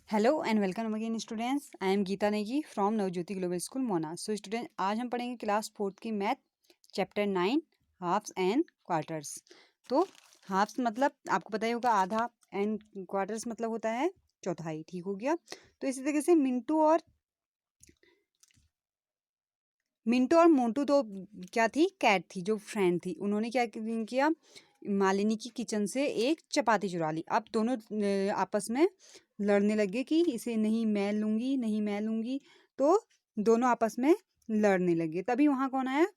Hello and welcome again students. I am Geeta Negi from Navjyoti global school Mona. So student, आज हम पढ़ेंगे class fourth की math chapter 9 halves and quarters. तो halves मतलब आपको पता ही होगा आधा, एंड क्वार्टर्स मतलब होता है चौथाई। ठीक हो गया। तो इसी तरीके से मिंटू और मोंटू तो क्या थी, कैट थी जो फ्रेंड थी। उन्होंने क्या किया, मालिनी की किचन से एक चपाती चुरा ली। अब दोनों आपस में लड़ने लगे कि इसे नहीं मैं लूंगी, नहीं मैं लूंगी। तो दोनों आपस में लड़ने लगे। तभी वहां कौन आया,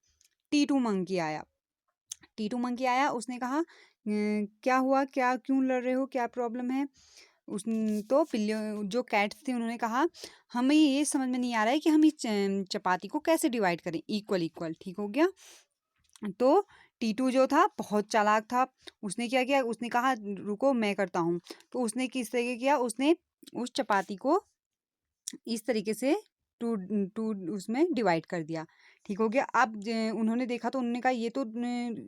टीटू मंकी आया। टीटू मंकी आया, उसने कहा क्या हुआ, क्या क्यों लड़ रहे हो, क्या प्रॉब्लम है। उस तो बिल्लियों जो कैट्स थी उन्होंने कहा हमें ये समझ में नहीं आ रहा है कि हम इस चपाती को कैसे डिवाइड करें, इक्वल इक्वल। ठीक हो गया। तो टीटू जो था बहुत चालाक था। उसने क्या किया, उसने कहा रुको मैं करता हूँ। तो उसने किस तरीके किया, उसने उस चपाती को इस तरीके से टू टू उसमें डिवाइड कर दिया। ठीक हो गया। अब उन्होंने देखा तो उन्होंने कहा ये तो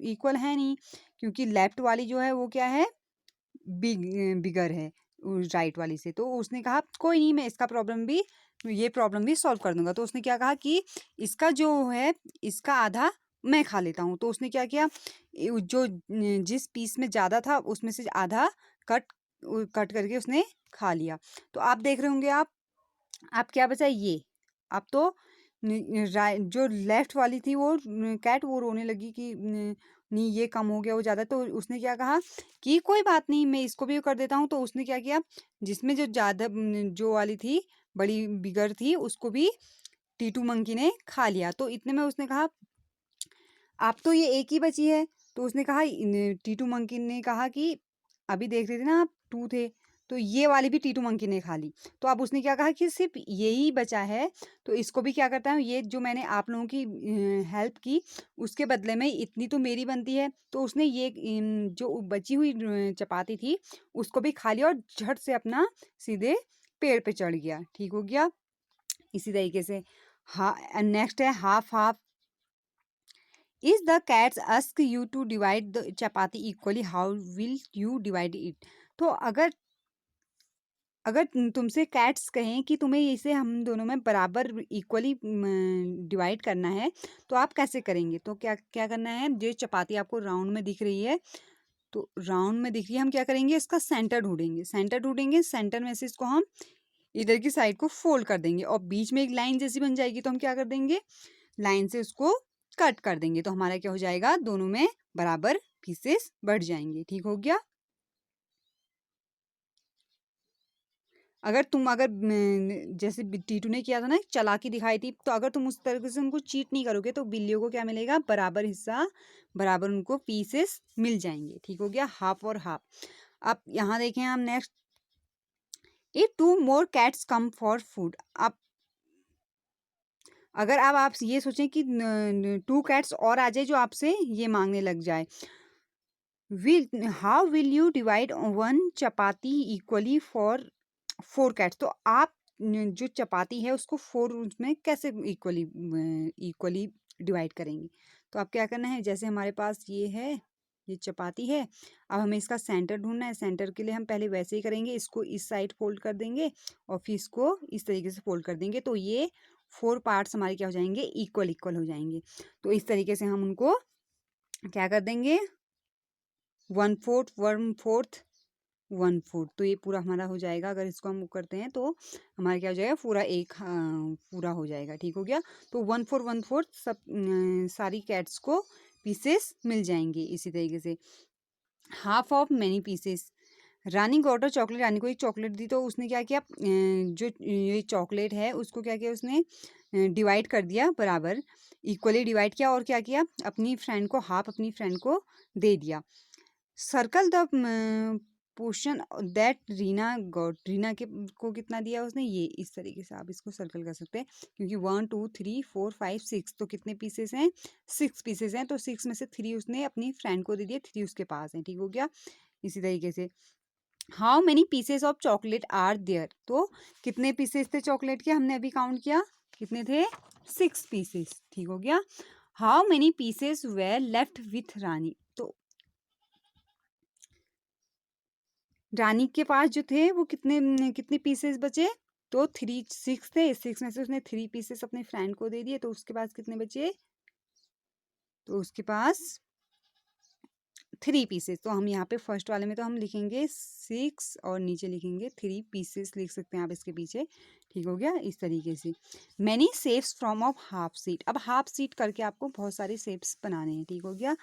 इक्वल है नहीं, क्योंकि लेफ्ट वाली जो है वो क्या है, बिगर है राइट वाली से। तो उसने कहा कोई नहीं, मैं इसका प्रॉब्लम भी, ये प्रॉब्लम भी सॉल्व कर दूंगा। तो उसने क्या कहा कि इसका जो है, इसका आधा मैं खा लेता हूँ। तो उसने क्या किया, जो जिस पीस में ज्यादा था उसमें से आधा कट कट करके उसने खा लिया। तो आप देख रहे होंगे, आप क्या बचा ये। अब तो जो लेफ्ट वाली थी वो कैट, वो रोने लगी कि नहीं ये कम हो गया, वो ज्यादा। तो उसने क्या कहा कि कोई बात नहीं, मैं इसको भी कर देता हूँ। तो उसने क्या किया, जिसमें जो ज्यादा जो वाली थी, बड़ी बिगर थी, उसको भी टीटू मंकी ने खा लिया। तो इतने में उसने कहा अब तो ये एक ही बची है। तो उसने कहा टीटू मंकी ने कहा कि अभी देख रहे थे ना आप, टू थे, तो ये वाली भी टीटू मंकी ने खा ली। तो अब उसने क्या कहा कि सिर्फ यही बचा है, तो इसको भी क्या करता हूँ, ये जो मैंने आप लोगों की हेल्प की उसके बदले में इतनी तो मेरी बनती है। तो उसने ये जो बची हुई चपाती थी उसको भी खा लिया और झट से अपना सीधे पेड़ पे चढ़ गया। ठीक हो गया। इसी तरीके से हाँ, नेक्स्ट है half half. If the cats ask you to divide the chapati equally, how will you divide it? तो अगर अगर तुमसे कैट्स कहें कि तुम्हें इसे हम दोनों में बराबर इक्वली डिवाइड करना है, तो आप कैसे करेंगे। तो क्या क्या करना है, जो चपाती आपको राउंड में दिख रही है, तो राउंड में दिख रही है, हम क्या करेंगे, इसका सेंटर ढूंढेंगे। सेंटर ढूंढेंगे, सेंटर में से इसको हम इधर की साइड को फोल्ड कर देंगे और बीच में एक लाइन जैसी बन जाएगी। तो हम क्या कर देंगे, लाइन से उसको कट कर देंगे। तो हमारा क्या हो जाएगा, दोनों में बराबर पीसेस बढ़ जाएंगे। ठीक हो गया। अगर जैसे टीटू ने किया था ना, चालाकी दिखाई थी, तो अगर तुम उस तरीके से उनको चीट नहीं करोगे तो बिल्लियों को क्या मिलेगा, बराबर हिस्सा, बराबर उनको पीसेस मिल जाएंगे। ठीक हो गया, हाफ और हाफ। अब यहाँ देखें हम next, if two more cats come for food. अब अगर अब आप ये सोचें कि टू कैट्स और आ जाए जो आपसे ये मांगने लग जाए, will you divide one chapati equally for four cats. तो आप जो चपाती है उसको फोर उसमें कैसे इक्वली इक्वली डिवाइड करेंगे। तो आप क्या करना है, जैसे हमारे पास ये है, ये चपाती है, अब हमें इसका सेंटर ढूंढना है। सेंटर के लिए हम पहले वैसे ही करेंगे, इसको इस साइड फोल्ड कर देंगे और फिर इसको इस तरीके से फोल्ड कर देंगे। तो ये फोर पार्ट्स हमारे क्या हो जाएंगे, इक्वल इक्वल हो जाएंगे। तो इस तरीके से हम उनको क्या कर देंगे, one fourth, one fourth, one fourth. तो ये पूरा हमारा हो जाएगा। अगर इसको हम करते हैं तो हमारा क्या हो जाएगा, पूरा एक पूरा हो जाएगा। ठीक हो गया। तो वन फोर्थ सब सारी कैट्स को पीसेस मिल जाएंगे। इसी तरीके से half of many pieces. Rani got a chocolate. Rani को एक चॉकलेट दी, तो उसने क्या किया, जो ये चॉकलेट है उसको क्या किया, उसने डिवाइड कर दिया, बराबर इक्वली डिवाइड किया। और क्या किया, अपनी फ्रेंड को हाफ, अपनी फ्रेंड को दे दिया। Circle the portion that Reena got. Reena के को कितना दिया उसने, ये इस तरीके से आप इसको सर्कल कर सकते हैं, क्योंकि 1 2 3 4 5 6, तो कितने पीसेस हैं, 6 पीसेस हैं। तो 6 में से 3 उसने अपनी फ्रेंड को दे दिया, 3 उसके पास है। ठीक हो गया। इसी तरीके से how many pieces of chocolate are there. तो कितने पीसेस थे चॉकलेट के, हमने अभी काउंट किया, कितने थे, 6 पीसेस। ठीक हो गया। How many pieces were left with Rani. तो रानी के पास जो थे वो कितने पीसेस बचे, तो 6 थे, 6 में से उसने 3 पीसेस अपने फ्रेंड को दे दिए, तो उसके पास कितने बचे, तो उसके पास 3 पीसेस। तो हम यहाँ पे फर्स्ट वाले में तो हम लिखेंगे 6 और नीचे लिखेंगे 3 पीसेस, लिख सकते हैं आप इसके पीछे। ठीक हो गया, इस तरीके से। Many shapes from of half seat. अब हाफ सीट करके आपको बहुत सारे शेप्स बनाने हैं। ठीक हो गया,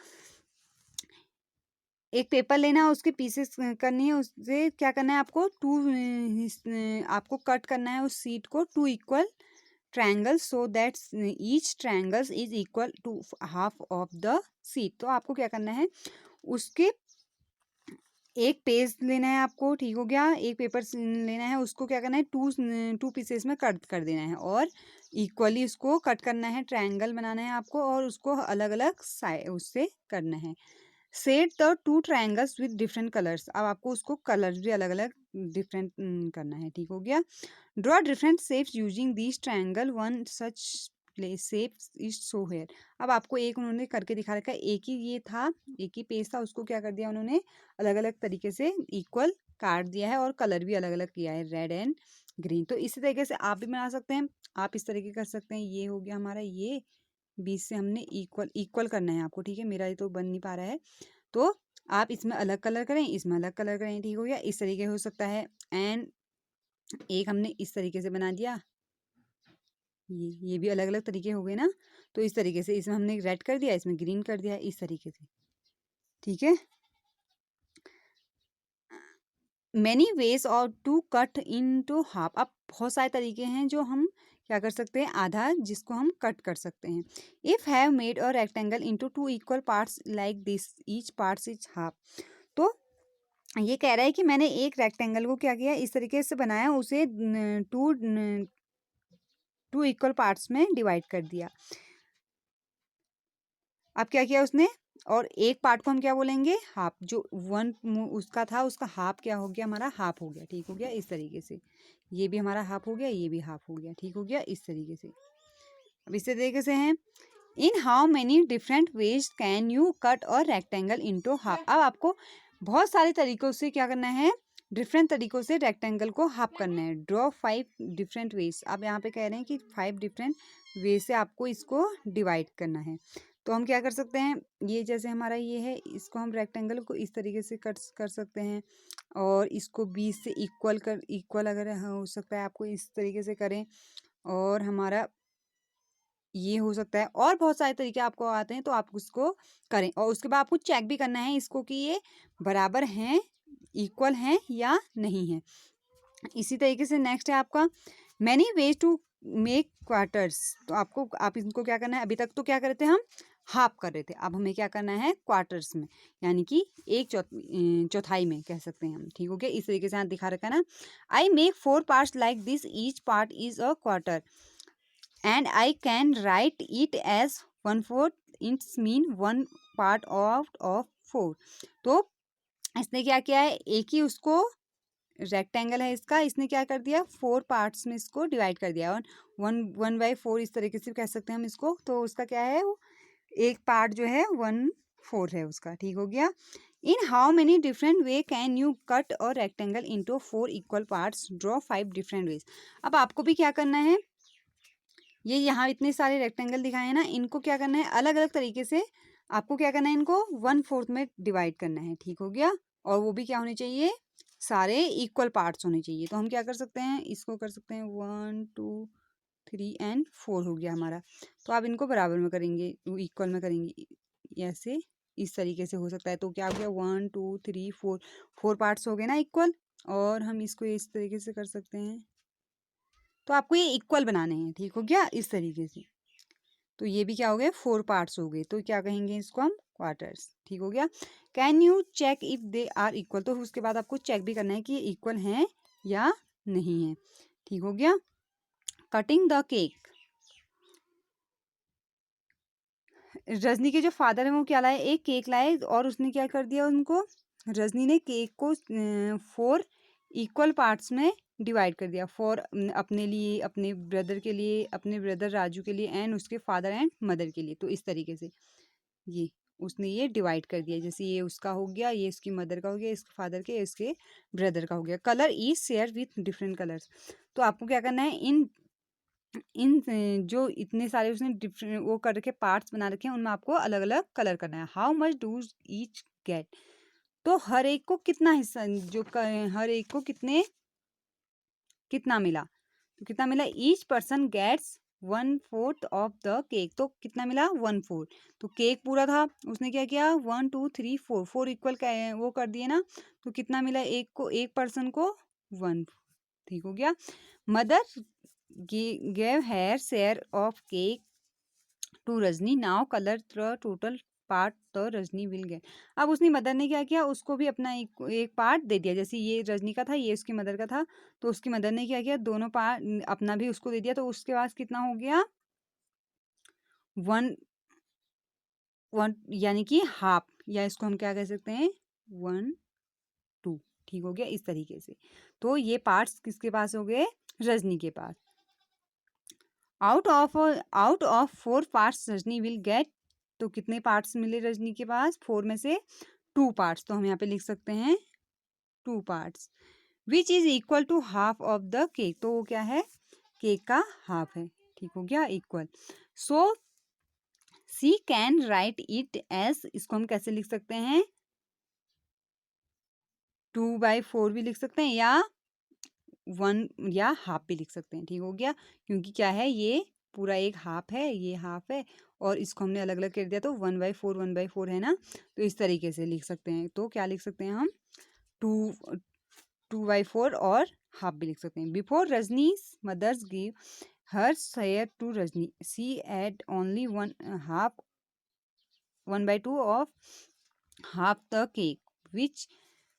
एक पेपर लेना है, उसके पीसेस करनी है, उससे क्या करना है आपको, आपको कट करना है उस सीट को 2 equal triangle, so that each triangle is equal to half of the sheet. तो आपको क्या करना है, उसके एक पेज लेना है आपको। ठीक हो गया, एक पेपर लेना है, उसको क्या करना है, टू पीसेस में कट कर देना है और इक्वली उसको कट करना है, ट्रायंगल बनाना है आपको और उसको अलग अलग साइड उससे करना है। Set the 2 triangles with different colours. अब आपको उसको कलर्स भी अलग अलग डिफरेंट करना है। ठीक हो गया, draw different shapes using this triangle, one such shapes is so here. अब आपको एक उन्होंने करके दिखा रखा है, एक ही ये था, एक ही पेज था, उसको क्या कर दिया उन्होंने, अलग अलग तरीके से इक्वल काट दिया है और कलर भी अलग अलग किया है, रेड एंड ग्रीन। तो इसी तरीके से आप भी बना सकते हैं, आप इस तरीके कर सकते हैं। ये हो गया हमारा, ये बीच से हमने इक्वल इक्वल करना है आपको। ठीक है, मेरा ये तो बन नहीं पा रहा है, तो आप इसमें अलग कलर करें, इसमें अलग कलर करें। ठीक हो गया, इस तरीके हो सकता है। एंड एक हमने इस तरीके से बना दिया, ये भी अलग अलग तरीके हो गए ना। तो इस तरीके से इसमें हमने रेड कर दिया, इसमें ग्रीन कर दिया, इस तरीके से। ठीक है, मैनी वेज और to cut into half. अब बहुत सारे तरीके हैं जो हम क्या कर सकते हैं, आधा जिसको हम कट कर सकते हैं। If have made a rectangle into 2 equal parts like this, each parts is half. तो ये कह रहा है कि मैंने एक रेक्टेंगल को क्या किया, इस तरीके से बनाया, उसे टू इक्वल पार्ट्स में डिवाइड कर दिया। अब क्या किया उसने, और एक पार्ट को हम क्या बोलेंगे, हाफ। जो वन उसका था, उसका हाफ क्या हो गया, हमारा हाफ हो गया। ठीक हो गया, इस तरीके से ये भी हमारा हाफ हो गया, ये भी हाफ हो गया। ठीक हो गया, इस तरीके से। अब इस तरीके से हैं, इन how many different ways can you cut our rectangle into half. अब आपको बहुत सारे तरीकों से क्या करना है, डिफरेंट तरीकों से रेक्टेंगल को हाफ करना है। Draw 5 different ways. अब यहाँ पे कह रहे हैं कि 5 डिफरेंट वे से आपको इसको डिवाइड करना है। तो हम क्या कर सकते हैं, ये जैसे हमारा ये है, इसको हम रेक्टेंगल को इस तरीके से कट कर सकते हैं और इसको बीच से इक्वल अगर हो सकता है आपको इस तरीके से करें, और हमारा ये हो सकता है, और बहुत सारे तरीके आपको आते हैं, तो आप उसको करें। और उसके बाद आपको चेक भी करना है इसको कि ये बराबर हैं, इक्वल हैं या नहीं है। इसी तरीके से नेक्स्ट है आपका many ways to make quarters. तो आप इनको क्या करना है, अभी तक तो क्या कर रहे थे हम, हाफ कर रहे थे, अब हमें क्या करना है, क्वार्टर्स में, यानी कि एक चौथाई में कह सकते हैं हम। ठीक हो गया, इस तरीके से यहाँ दिखा रखा है ना। I make 4 parts like this, each part is a quarter and I can write it as 1/4. It's mean 1 part of 4. तो इसने क्या किया है, एक ही उसको रेक्टेंगल है इसका, इसने क्या कर दिया, 4 पार्ट्स में इसको डिवाइड कर दिया, और 1/4 इस तरीके से कह सकते हैं हम इसको। तो उसका क्या है, एक पार्ट जो है 1/4 है उसका। ठीक हो गया, in how many different way can you cut our rectangle into 4 equal parts, draw 5 different ways. अब आपको भी क्या करना है, ये यहाँ इतने सारे रेक्टेंगल दिखाए हैं ना, इनको क्या करना है, अलग अलग तरीके से आपको क्या करना है, इनको 1/4 में डिवाइड करना है। ठीक हो गया, और वो भी क्या होने चाहिए, सारे इक्वल पार्ट्स होने चाहिए। तो हम क्या कर सकते हैं, इसको कर सकते हैं 1 2 3 एंड 4 हो गया हमारा। तो आप इनको बराबर में करेंगे, इक्वल में करेंगे, ऐसे इस तरीके से हो सकता है। तो क्या हो गया, 1 2 3 4, 4 पार्ट्स हो गए ना इक्वल, और हम इसको इस तरीके से कर सकते हैं। तो आपको ये इक्वल बनाने हैं। ठीक हो गया, इस तरीके से। तो ये भी क्या हो गए, 4 पार्ट्स हो गए, तो क्या कहेंगे इसको हम, क्वार्टर्स। ठीक हो गया, can you check if they are equal. तो उसके बाद आपको चेक भी करना है कि ये इक्वल हैं या नहीं है। ठीक हो गया, कटिंग द केक। रजनी के जो फादर है वो क्या लाए, एक केक लाए, और उसने क्या कर दिया उनको, रजनी ने केक को 4 इक्वल पार्ट्स में डिवाइड कर दिया। 4 अपने लिए, अपने ब्रदर के लिए, अपने ब्रदर राजू के लिए, एंड उसके फादर एंड मदर के लिए। तो इस तरीके से ये उसने ये डिवाइड कर दिया, जैसे ये उसका हो गया, ये इसकी मदर का हो गया, इसके फादर के, इसके ब्रदर का हो गया। Colour is share with different colours. तो आपको क्या करना है, इन इन जो इतने सारे उसने डिफरेंट वो करके पार्ट्स बना रखे हैं, उनमें आपको अलग अलग कलर करना है। How much do each get, तो हर एक को कितना हिस्सा, हर एक को कितना मिला, तो कितना मिला, each person gets 1/4 of the cake, तो कितना मिला 1/4। तो केक पूरा था, उसने क्या किया 1 2 3 4 4 इक्वल वो कर दिए ना, तो कितना मिला एक को, एक पर्सन को 1, ठीक हो गया। Mother gave her share of cake to Rajni, now colour the total part the Rajni will gate. अब उसनी मदर ने क्या किया, उसको भी अपना एक पार्ट दे दिया, जैसे ये रजनी का था, ये उसकी मदर का था, तो उसकी मदर ने क्या किया, दोनों पार्ट अपना भी उसको दे दिया, तो उसके पास कितना हो गया 1 1, यानी कि हाफ, या इसको हम क्या कह सकते हैं 1 2, ठीक हो गया इस तरीके से। तो ये पार्ट्स किसके पास हो गए, रजनी के पास। Out of 4 parts Rajni will get, तो कितने पार्ट्स मिले रजनी के पास, 4 में से 2 पार्ट्स, तो हम यहाँ पे लिख सकते हैं 2 parts. Which is equal to half of the cake, तो वो क्या है, केक का हाफ है, ठीक हो गया equal. So we can write it as, इसको हम कैसे लिख सकते हैं 2/4 भी लिख सकते हैं, या 1 या हाफ भी लिख सकते हैं, ठीक हो गया। क्योंकि क्या है, ये पूरा एक हाफ है, ये हाफ है, और इसको हमने अलग अलग कर दिया, तो 1/4 है ना, तो इस तरीके से लिख सकते हैं। तो क्या लिख सकते हैं हम 2/4 और हाफ भी लिख सकते हैं। Before Rajni's mothers give her share to Rajni, she ate only 1/2 of half the cake which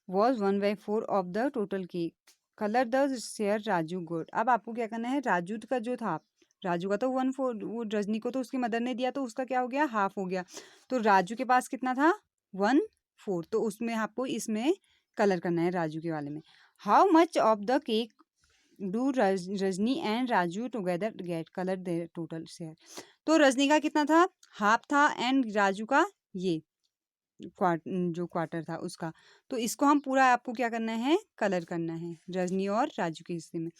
was 1/4 of the total cake. Colour the share Raju good. अब आपको क्या करना है, राजू का जो था, राजू का तो 1/4, वो रजनी को तो उसकी मदर ने दिया, तो उसका क्या हो गया, हाफ हो गया। तो राजू के पास कितना था 1/4, तो उसमें आपको इसमें कलर करना है राजू के वाले में। How much of the cake do Rajni and Raju together get, colour the total share. तो रजनी का कितना था, हाफ था, एंड राजू का ये जो क्वार्टर था उसका। तो इसको हम पूरा आपको क्या करना है, कलर करना है रजनी और राजू के हिस्से में।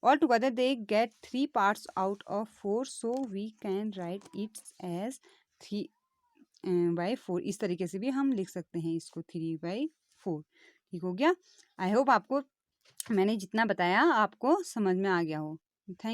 और together they get 3 parts out of 4, so we can write it as 3/4। इस तरीके से भी हम लिख सकते हैं इसको 3/4, ठीक हो गया। आई होप आपको मैंने जितना बताया आपको समझ में आ गया हो। थैंक